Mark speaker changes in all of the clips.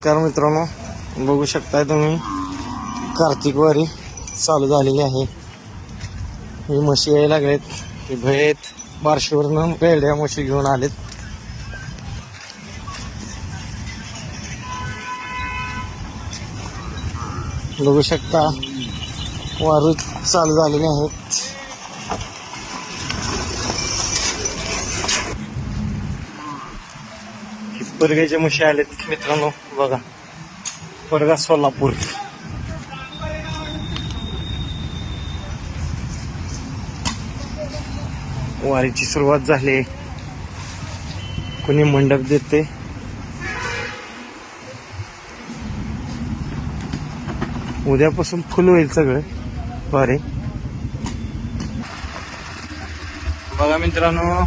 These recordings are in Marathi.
Speaker 1: नमस्कार मित्रांनो, बघू शकताय तुम्ही कार्तिक वारी चालू झालेली आहे. ही म्हशी यायला लागलेत. हे भयत बार्शीवरनं बेड्या म्हशी घेऊन आलेत. बघू शकता वारी चालू झालेली आहेत. परगाच्या म्हशी आलेत मित्रांनो. बघा, परगा सोलापूर. वारीची सुरुवात झाली. कोणी मंडप देते. उद्यापासून फुल होईल सगळं वारी. बघा मित्रांनो,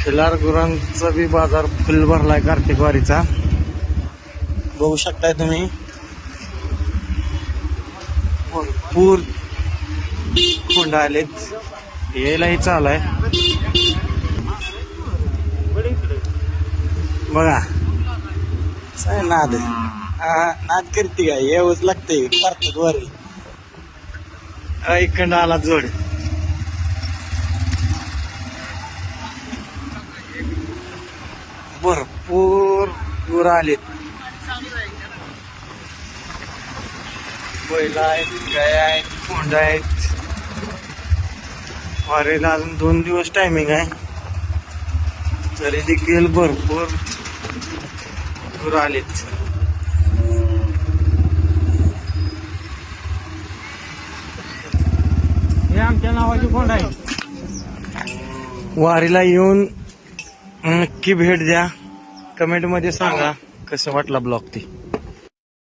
Speaker 1: खिलार गुरांचा बी बाजार फुल भरलाय कार्तिक वारीचा. बघू शकताय तुम्ही, भरपूर खोंड आलेत. यायलाही चालू आहे. बघा नाद नाद करते का, यावंच लागते कार्तिक वारी. इकडं आला जोड. भरपूर गुरं आलेत. बैल आहेत, गाय आहेत, खोंड आहेत. वारीला अजून 2 दिवस टायमिंग आहे, तरी देखील भरपूर गुरं आलेत. हे आमच्या नावाची खोंड आहे. वारीला येऊन नक्की भेट द्या. कमेंट मध्ये सांगा कसं वाटला ब्लॉग ते.